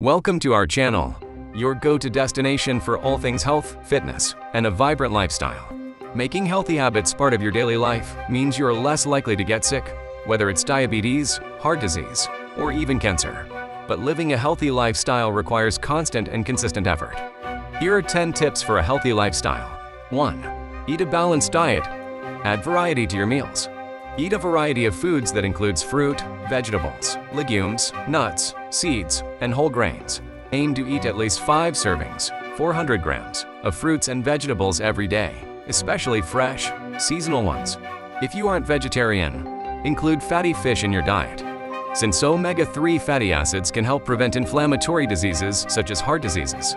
Welcome to our channel, your go-to destination for all things health, fitness, and a vibrant lifestyle. Making healthy habits part of your daily life means you're less likely to get sick, whether it's diabetes, heart disease, or even cancer. But living a healthy lifestyle requires constant and consistent effort. Here are 10 tips for a healthy lifestyle. 1. Eat a balanced diet. Add variety to your meals. Eat a variety of foods that includes fruit, vegetables, legumes, nuts, seeds, and whole grains. Aim to eat at least 5 servings, 400 grams, of fruits and vegetables every day, especially fresh, seasonal ones. If you aren't vegetarian, include fatty fish in your diet, since omega-3 fatty acids can help prevent inflammatory diseases such as heart diseases.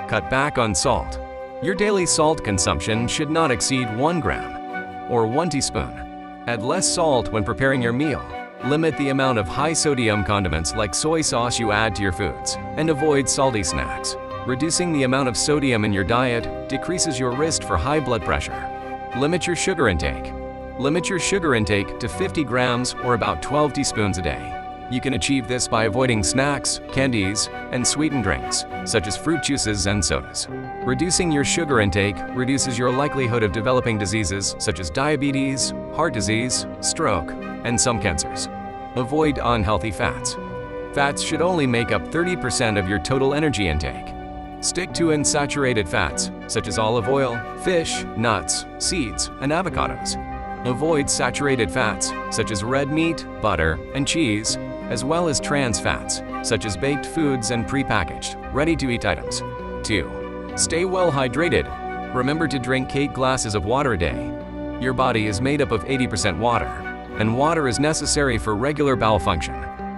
Cut back on salt. Your daily salt consumption should not exceed 1 gram or 1 teaspoon. Add less salt when preparing your meal. Limit the amount of high-sodium condiments like soy sauce you add to your foods, and avoid salty snacks. Reducing the amount of sodium in your diet decreases your risk for high blood pressure. Limit your sugar intake. Limit your sugar intake to 50 grams or about 12 teaspoons a day. You can achieve this by avoiding snacks, candies, and sweetened drinks, such as fruit juices and sodas. Reducing your sugar intake reduces your likelihood of developing diseases such as diabetes, heart disease, stroke, and some cancers. Avoid unhealthy fats. Fats should only make up 30% of your total energy intake. Stick to unsaturated fats, such as olive oil, fish, nuts, seeds, and avocados. Avoid saturated fats, such as red meat, butter, and cheese, as well as trans fats, such as baked foods and prepackaged, ready-to-eat items. 2. Stay well hydrated. Remember to drink 8 glasses of water a day. Your body is made up of 80% water, and water is necessary for regular bowel function,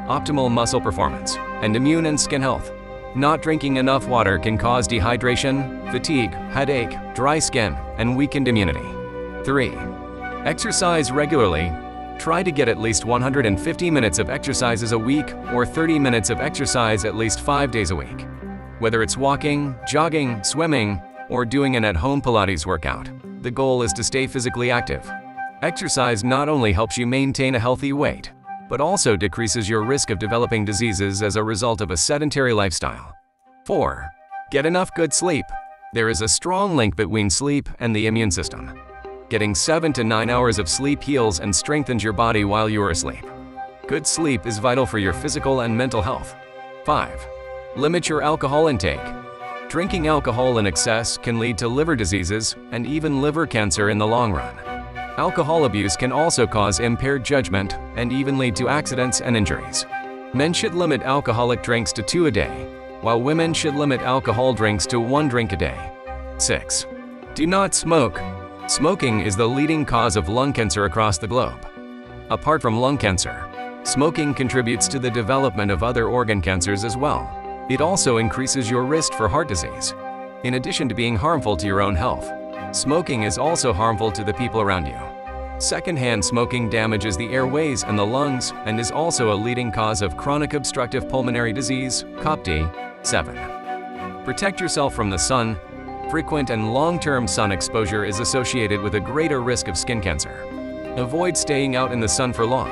optimal muscle performance, and immune and skin health. Not drinking enough water can cause dehydration, fatigue, headache, dry skin, and weakened immunity. 3. Exercise regularly. Try to get at least 150 minutes of exercises a week or 30 minutes of exercise at least 5 days a week. Whether it's walking, jogging, swimming, or doing an at-home Pilates workout, the goal is to stay physically active. Exercise not only helps you maintain a healthy weight, but also decreases your risk of developing diseases as a result of a sedentary lifestyle. 4. Get enough good sleep. There is a strong link between sleep and the immune system. Getting 7 to 9 hours of sleep heals and strengthens your body while you are asleep. Good sleep is vital for your physical and mental health. 5. Limit your alcohol intake. Drinking alcohol in excess can lead to liver diseases and even liver cancer in the long run. Alcohol abuse can also cause impaired judgment and even lead to accidents and injuries. Men should limit alcoholic drinks to 2 a day, while women should limit alcohol drinks to 1 drink a day. 6. Do not smoke. Smoking is the leading cause of lung cancer across the globe. Apart from lung cancer, smoking contributes to the development of other organ cancers as well. It also increases your risk for heart disease. In addition to being harmful to your own health, smoking is also harmful to the people around you. Secondhand smoking damages the airways and the lungs and is also a leading cause of chronic obstructive pulmonary disease, COPD. 7. Protect yourself from the sun. Frequent and long-term sun exposure is associated with a greater risk of skin cancer. Avoid staying out in the sun for long,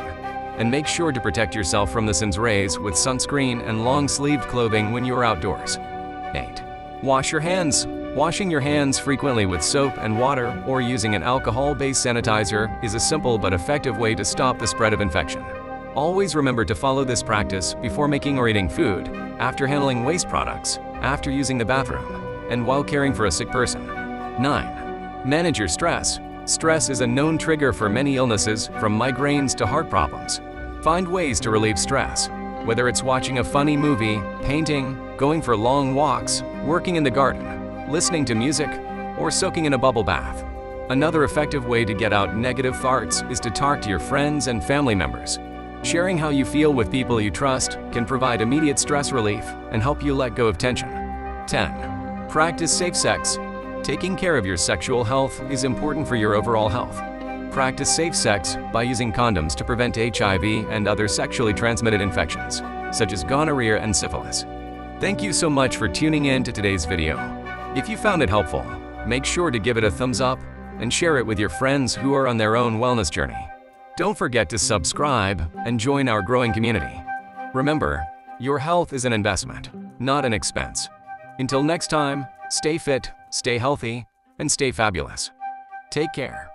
and make sure to protect yourself from the sun's rays with sunscreen and long-sleeved clothing when you are outdoors. 8. Wash your hands. Washing your hands frequently with soap and water or using an alcohol-based sanitizer is a simple but effective way to stop the spread of infection. Always remember to follow this practice before making or eating food, after handling waste products, after using the bathroom, and while caring for a sick person. 9. Manage your stress. Stress is a known trigger for many illnesses, from migraines to heart problems. Find ways to relieve stress, whether it's watching a funny movie, painting, going for long walks, working in the garden, listening to music, or soaking in a bubble bath. Another effective way to get out negative thoughts is to talk to your friends and family members. Sharing how you feel with people you trust can provide immediate stress relief and help you let go of tension. 10. Practice safe sex. Taking care of your sexual health is important for your overall health. Practice safe sex by using condoms to prevent HIV and other sexually transmitted infections, such as gonorrhea and syphilis. Thank you so much for tuning in to today's video. If you found it helpful, make sure to give it a thumbs up and share it with your friends who are on their own wellness journey. Don't forget to subscribe and join our growing community. Remember, your health is an investment. not an expense. Until next time, stay fit, stay healthy, and stay fabulous. Take care.